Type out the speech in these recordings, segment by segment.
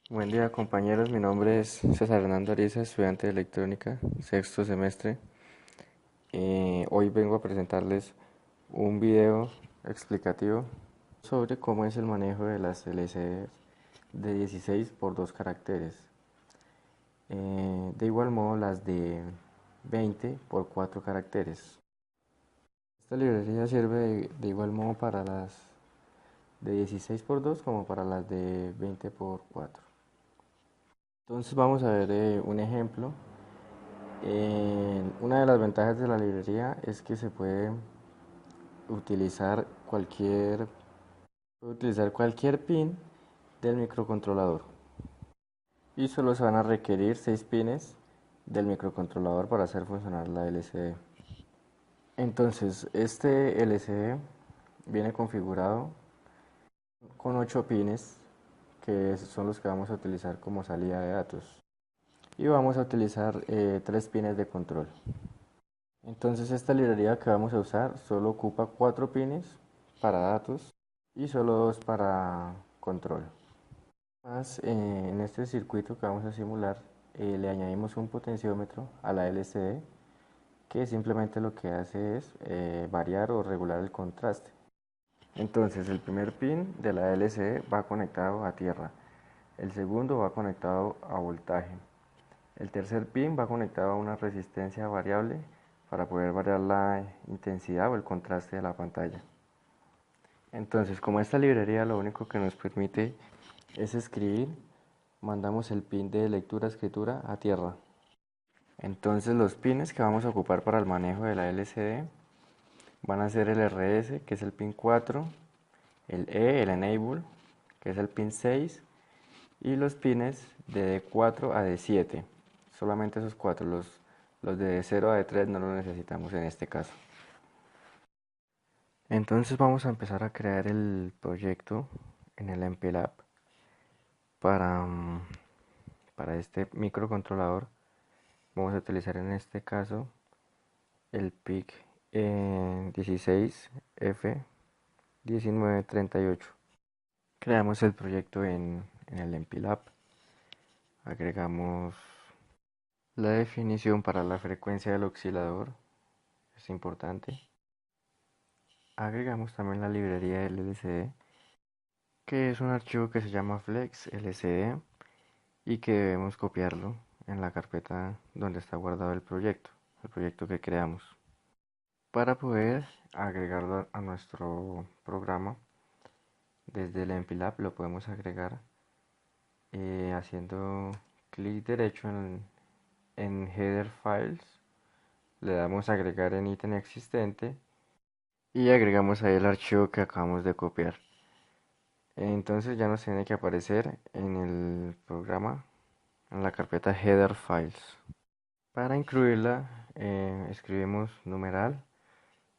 Buen día compañeros, mi nombre es César Hernando Ariza, estudiante de electrónica, sexto semestre. Hoy vengo a presentarles un video explicativo sobre cómo es el manejo de las LCD de 16 por 2 caracteres. De igual modo las de 20 por 4 caracteres. Esta librería sirve de igual modo para las de 16 por 2 como para las de 20 por 4. Entonces vamos a ver un ejemplo. Una de las ventajas de la librería es que se utilizar cualquier, puede utilizar cualquier pin del microcontrolador y solo se van a requerir 6 pines del microcontrolador para hacer funcionar la LCD. Entonces, este LCD viene configurado con 8 pines que son los que vamos a utilizar como salida de datos y vamos a utilizar 3 pines de control. Entonces esta librería que vamos a usar solo ocupa 4 pines para datos y solo 2 para control. Más en este circuito que vamos a simular le añadimos un potenciómetro a la LCD que simplemente lo que hace es variar o regular el contraste. Entonces el primer pin de la LCD va conectado a tierra, el segundo va conectado a voltaje, el tercer pin va conectado a una resistencia variable para poder variar la intensidad o el contraste de la pantalla. Entonces, como esta librería lo único que nos permite es escribir, mandamos el pin de lectura-escritura a tierra. Entonces, los pines que vamos a ocupar para el manejo de la LCD van a ser el RS, que es el pin 4, el E, el Enable, que es el pin 6, y los pines de D4 a D7. Solamente esos cuatro, los de D0 a D3 no los necesitamos en este caso. Entonces vamos a empezar a crear el proyecto en el MPLAB para, para este microcontrolador. Vamos a utilizar en este caso el PIC 16F1938. Creamos el proyecto en el MPLAB. Agregamos la definición para la frecuencia del oscilador, es importante. Agregamos también la librería del LCD, que es un archivo que se llama Flex LCD y que debemos copiarlo en la carpeta donde está guardado el proyecto que creamos. Para poder agregarlo a nuestro programa, desde el MPLAB lo podemos agregar haciendo clic derecho en Header Files, le damos a agregar en ítem existente y agregamos ahí el archivo que acabamos de copiar. Entonces ya nos tiene que aparecer en el programa, en la carpeta Header Files. Para incluirla, escribimos numeral,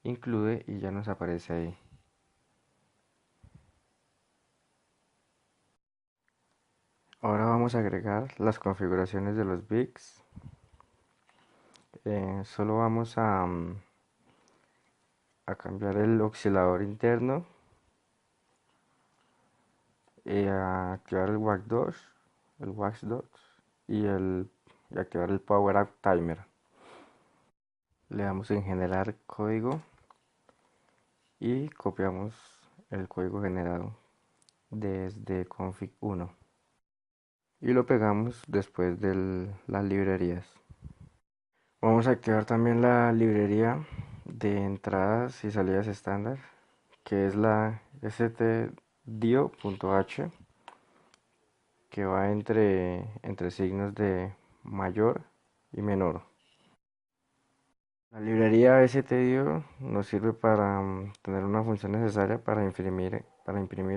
include y ya nos aparece ahí. Ahora vamos a agregar las configuraciones de los bits. Solo vamos a cambiar el oscilador interno, a activar el wax 2 y activar el power up timer. Le damos en generar código y copiamos el código generado desde config 1 y lo pegamos después de las librerías. Vamos a activar también la librería de entradas y salidas estándar, que es la stdio.h, que va entre signos de mayor y menor. La librería stdio nos sirve para tener una función necesaria para imprimir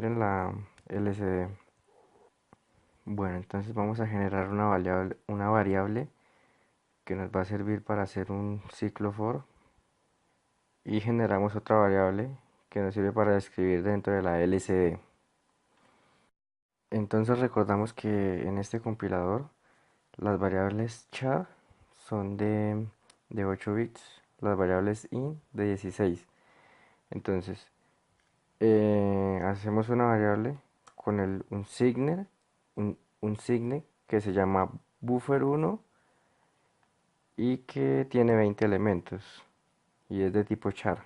en la LCD. Bueno, entonces vamos a generar una variable que nos va a servir para hacer un ciclo for y generamos otra variable que nos sirve para escribir dentro de la LCD. Entonces recordamos que en este compilador las variables char son de 8 bits, las variables int de 16. Entonces hacemos una variable con un signer un Signe que se llama Buffer 1 y que tiene 20 elementos y es de tipo char.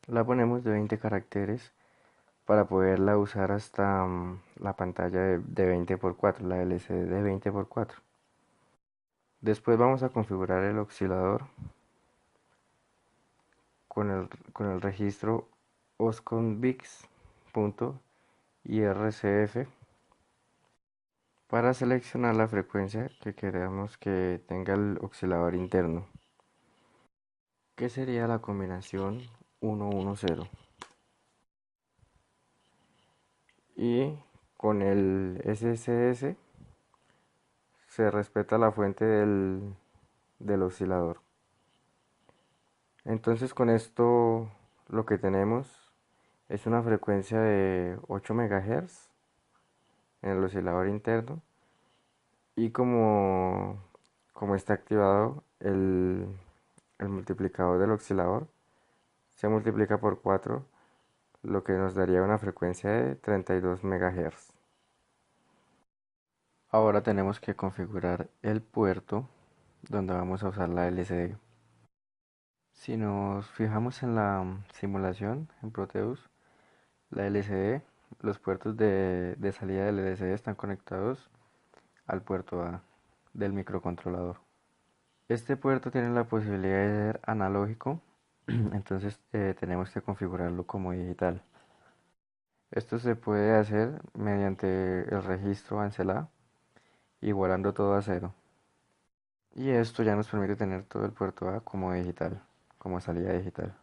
La ponemos de 20 caracteres para poderla usar hasta la pantalla de 20x4, la LCD de 20x4. Después vamos a configurar el oscilador con el registro osconvix.ircf para seleccionar la frecuencia que queremos que tenga el oscilador interno, que sería la combinación 110. Y con el SSS se respeta la fuente del oscilador. Entonces con esto lo que tenemos es una frecuencia de 8 MHz en el oscilador interno y como está activado el multiplicador del oscilador, se multiplica por 4, lo que nos daría una frecuencia de 32 MHz. Ahora tenemos que configurar el puerto donde vamos a usar la LCD. Si nos fijamos en la simulación en Proteus, la LCD, los puertos de salida del LCD están conectados al puerto A del microcontrolador. Este puerto tiene la posibilidad de ser analógico, entonces tenemos que configurarlo como digital. Esto se puede hacer mediante el registro ANCELA, igualando todo a cero. Y esto ya nos permite tener todo el puerto A como digital, como salida digital.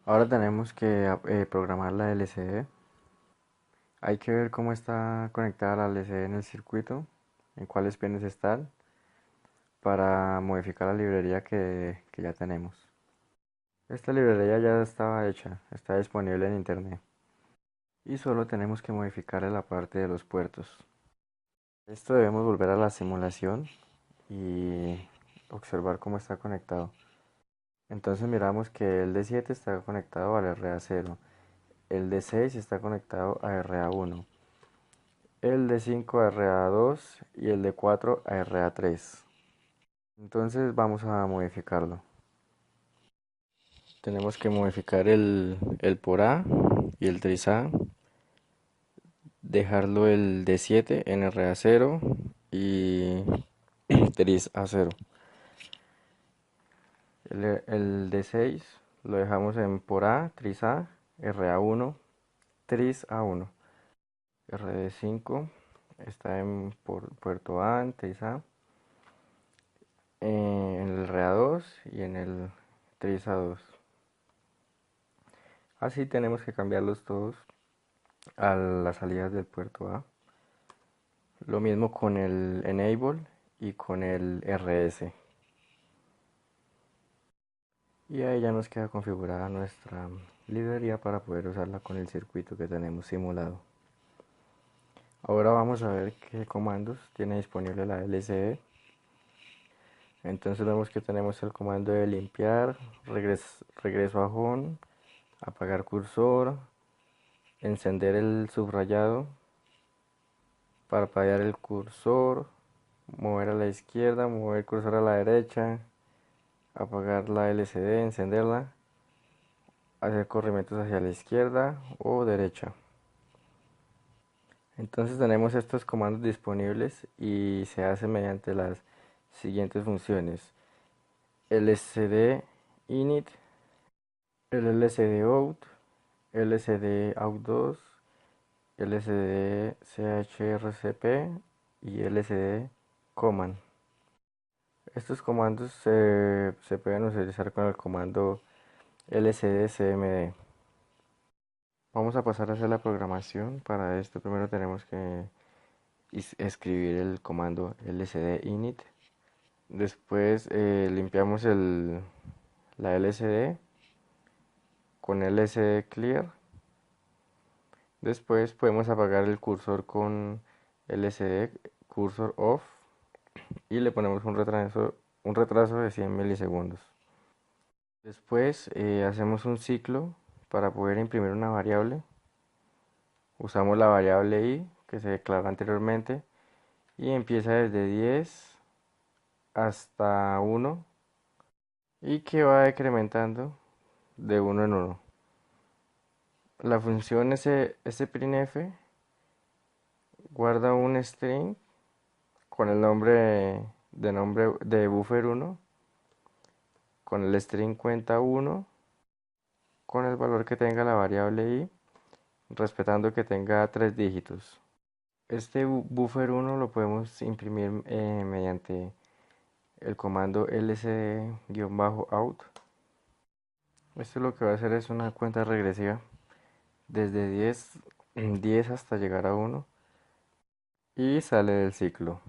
Ahora tenemos que programar la LCD. Hay que ver cómo está conectada la LCD en el circuito, en cuáles pines están, para modificar la librería que ya tenemos. Esta librería ya estaba hecha, está disponible en internet. Y solo tenemos que modificarle la parte de los puertos. Esto debemos volver a la simulación y observar cómo está conectado. Entonces miramos que el D7 está conectado al RA0, el D6 está conectado a RA1, el D5 a RA2 y el D4 a RA3. Entonces vamos a modificarlo. Tenemos que modificar el por A y el tris A, dejarlo el D7 en RA0 y tris A0. El D6 lo dejamos en por A, tris A, RA1, tris A1. RD5 está en puerto A, en tris A, en el RA2 y en el tris A2. Así tenemos que cambiarlos todos a las salidas del puerto A. Lo mismo con el Enable y con el RS. Y ahí ya nos queda configurada nuestra librería para poder usarla con el circuito que tenemos simulado. Ahora vamos a ver qué comandos tiene disponible la LCD. Entonces vemos que tenemos el comando de limpiar, regreso a home, apagar cursor, encender el subrayado, parpadear el cursor, mover a la izquierda, mover el cursor a la derecha, apagar la LCD, encenderla, hacer corrimientos hacia la izquierda o derecha. Entonces tenemos estos comandos disponibles y se hace mediante las siguientes funciones: LCD init, el LCD out, LCD out 2, LCD chrcp y LCD command. Estos comandos se pueden utilizar con el comando LCD cmd. Vamos a pasar a hacer la programación. Para esto primero tenemos que escribir el comando lcd init. Después limpiamos la LCD con LCD clear. Después podemos apagar el cursor con LCD cursor off y le ponemos un retraso de 100 milisegundos. Después hacemos un ciclo para poder imprimir una variable. Usamos la variable i, que se declaró anteriormente y empieza desde 10 hasta 1 y que va decrementando de uno en uno. La función sprintf guarda un string con el nombre de buffer1 con el string cuenta 1 con el valor que tenga la variable i, respetando que tenga 3 dígitos. Este buffer1 lo podemos imprimir mediante el comando lcd-out. Esto lo que va a hacer es una cuenta regresiva desde 10 hasta llegar a 1 y sale del ciclo.